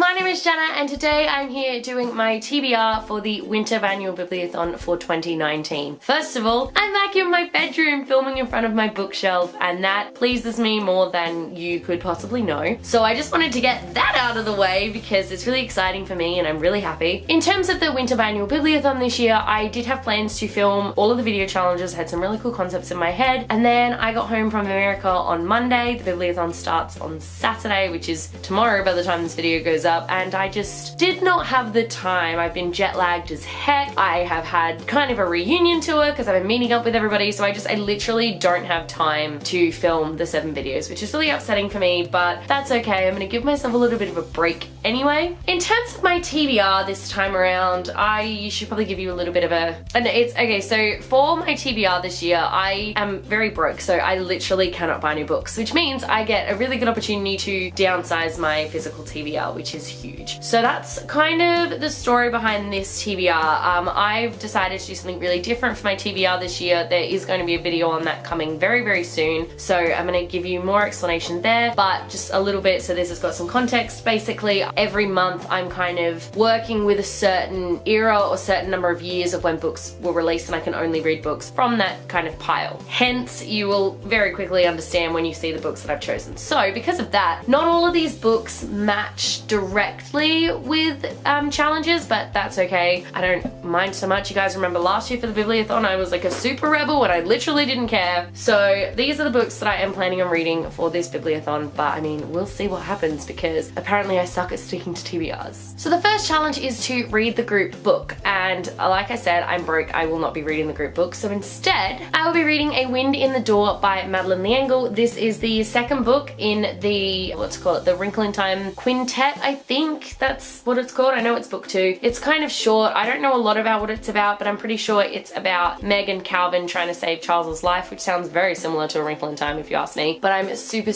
My name is Jenna and today I'm here doing my TBR for the Winter Biannual Bibliothon for 2019. First of all, I'm back in my bedroom filming in front of my bookshelf and that pleases me more than you could possibly know. So I just wanted to get that out of the way because it's really exciting for me and I'm really happy. In terms of the Winter Biannual Bibliothon this year, I did have plans to film all of the video challenges, had some really cool concepts in my head, and then I got home from America on Monday. The Bibliothon starts on Saturday, which is tomorrow by the time this video goes up, and I just did not have the time. I've been jet lagged as heck. I have had kind of a reunion tour because I've been meeting up with everybody, so I literally don't have time to film the 7 videos, which is really upsetting for me, but that's okay. I'm gonna give myself a little bit of a break anyway. In terms of my TBR this time around, I should probably give you a little bit of okay, so for my TBR this year, I am very broke, so I literally cannot buy new books, which means I get a really good opportunity to downsize my physical TBR, which is huge. So that's kind of the story behind this TBR. I've decided to do something really different for my TBR this year. There is going to be a video on that coming very, very soon, so I'm going to give you more explanation there, but just a little bit so this has got some context. Basically, every month I'm kind of working with a certain era or certain number of years of when books were released, and I can only read books from that kind of pile. Hence, you will very quickly understand when you see the books that I've chosen. So because of that, not all of these books match directly with challenges, but that's okay. I don't mind so much. You guys remember last year for the Bibliothon, I was like a super rebel and I literally didn't care. So these are the books that I am planning on reading for this Bibliothon, but I mean, we'll see what happens because apparently I suck at sticking to TBRs. So the first challenge is to read the group book, and like I said, I'm broke. I will not be reading the group book, so instead I will be reading A Wind in the Door by Madeleine L'Engle. This is the second book in the, let's call it the Wrinkle in Time Quintet, I think that's what it's called. I know it's book 2. It's kind of short. I don't know a lot about what it's about, but I'm pretty sure it's about Meg and Calvin trying to save Charles's life, which sounds very similar to A Wrinkle in Time if you ask me, but I'm super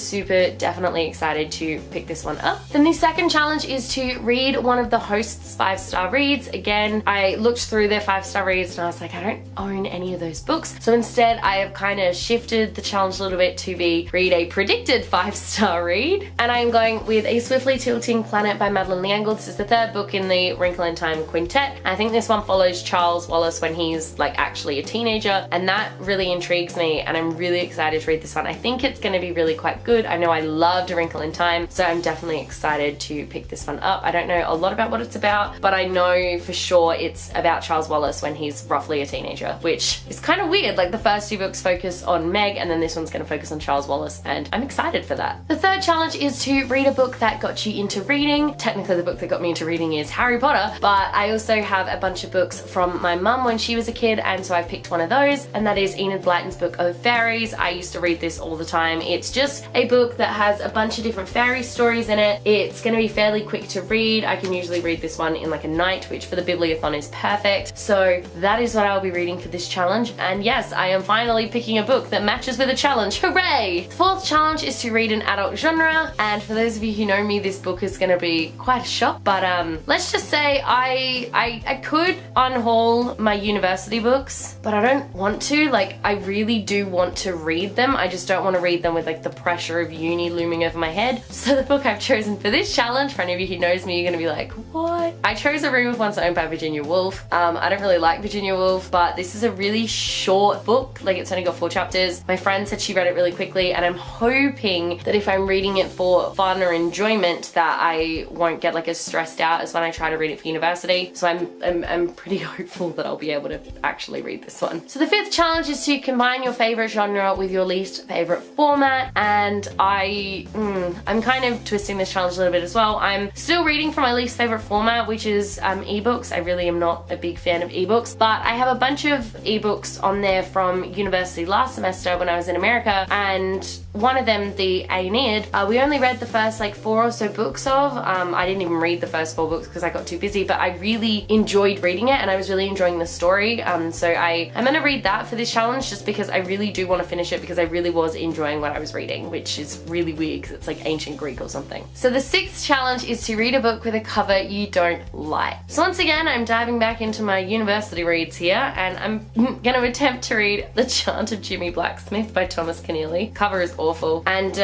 definitely excited to pick this one up. Then the second challenge is to read one of the host's 5-star reads. Again, I looked through their 5-star reads and I was like, I don't own any of those books, so instead I have kind of shifted the challenge a little bit to read a predicted 5-star read, and I am going with A Swiftly Tilting Planet by Madeleine L'Engle. This is the third book in the Wrinkle in Time Quintet. I think this one follows Charles Wallace when he's like actually a teenager, and that really intrigues me and I'm really excited to read this one. I think it's going to be really quite good. I know I loved A Wrinkle in Time, so I'm definitely excited to pick this one up. I don't know a lot about what it's about, but I know for sure it's about Charles Wallace when he's roughly a teenager, which is kind of weird. Like the first 2 books focus on Meg and then this one's going to focus on Charles Wallace, and I'm excited for that. The third challenge is to read a book that got you into reading. Technically the book that got me into reading is Harry Potter, but I also have a bunch of books from my mum when she was a kid, and so I've picked one of those, and that is Enid Blyton's Book of Fairies. I used to read this all the time. It's just a book that has a bunch of different fairy stories in it. It's going to be fairly quick to read. I can usually read this one in like a night, which for the Bibliothon is perfect. So that is what I'll be reading for this challenge, and yes, I am finally picking a book that matches with a challenge. Hooray! The fourth challenge is to read an adult genre, and for those of you who know me, this book is going to be quite a shock, but let's just say I could unhaul my university books, but I don't want to. Like, I really do want to read them. I just don't want to read them with like the pressure of uni looming over my head. So the book I've chosen for this challenge, for any of you who knows me, you're going to be like, what? I chose A Room of One's Own by Virginia Woolf. I don't really like Virginia Woolf, but this is a really short book. Like, it's only got 4 chapters. My friend said she read it really quickly, and I'm hoping that if I'm reading it for fun or enjoyment that I won't get like as stressed out as when I try to read it for university. So I'm pretty hopeful that I'll be able to actually read this one. So the 5th challenge is to combine your favorite genre with your least favorite format, and I'm kind of twisting this challenge a little bit as well. I'm still reading from my least favorite format, which is ebooks. I really am not a big fan of ebooks, but I have a bunch of ebooks on there from university last semester when I was in America, and one of them, the Aeneid, we only read the first like 4 or so books of. I didn't even read the first 4 books because I got too busy, but I really enjoyed reading it and I was really enjoying the story. So I'm gonna read that for this challenge just because I really do want to finish it, because I really was enjoying what I was reading, which is really weird because it's like ancient Greek or something. So the 6th challenge is to read a book with a cover you don't like. So once again, I'm diving back into my university reads here, and I'm gonna attempt to read The Chant of Jimmy Blacksmith by Thomas Keneally. Cover is awful, and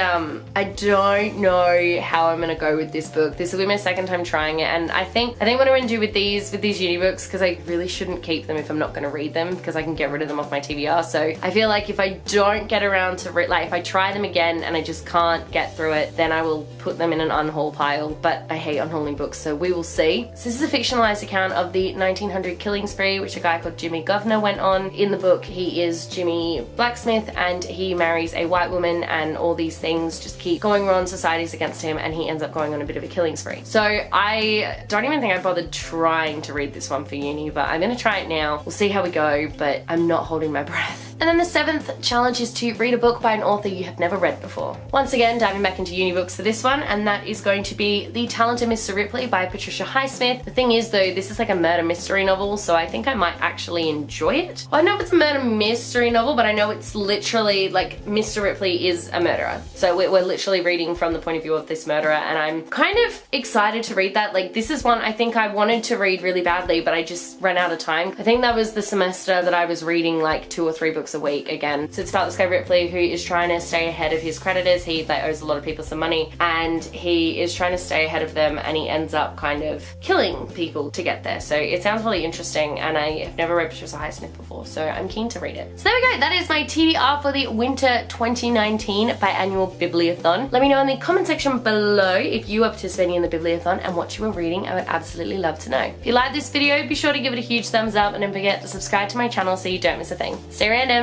I don't know how I'm gonna go with this book. This will be my second time trying it, and I think what I'm going to do with these uni books, because I really shouldn't keep them if I'm not going to read them, because I can get rid of them off my TBR. So I feel like if I don't get around to if I try them again and I just can't get through it, then I will put them in an unhaul pile. But I hate unhauling books, so we will see. So this is a fictionalized account of the 1900 killing spree which a guy called Jimmy Governor went on. In the book, he is Jimmy Blacksmith, and he marries a white woman, and all these things just keep going wrong, society's against him, and he ends up going on a bit of a killing spree. So I don't even think I bothered trying to read this one for uni, but I'm gonna try it now. We'll see how we go, but I'm not holding my breath. And then the 7th challenge is to read a book by an author you have never read before. Once again, diving back into uni books for this one, and that is going to be The Talented Mr. Ripley by Patricia Highsmith. The thing is though, this is like a murder mystery novel, so I think I might actually enjoy it. Well, I know it's a murder mystery novel, but I know it's literally like Mr. Ripley is a murderer. So we're literally reading from the point of view of this murderer, and I'm kind of excited to read that. Like, this is one I think I wanted to read really badly, but I just ran out of time. I think that was the semester that I was reading like 2 or 3 books a week again. So it's about this guy Ripley who is trying to stay ahead of his creditors. He owes a lot of people some money, and he is trying to stay ahead of them, and he ends up kind of killing people to get there. So it sounds really interesting, and I have never read Patricia Highsmith before, so I'm keen to read it. So there we go, that is my TBR for the winter 2019 Biannual Bibliothon. Let me know in the comment section below if you are participating in the Bibliothon and what you were reading. I would absolutely love to know. If you liked this video, be sure to give it a huge thumbs up, and don't forget to subscribe to my channel so you don't miss a thing. Stay random.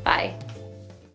Bye.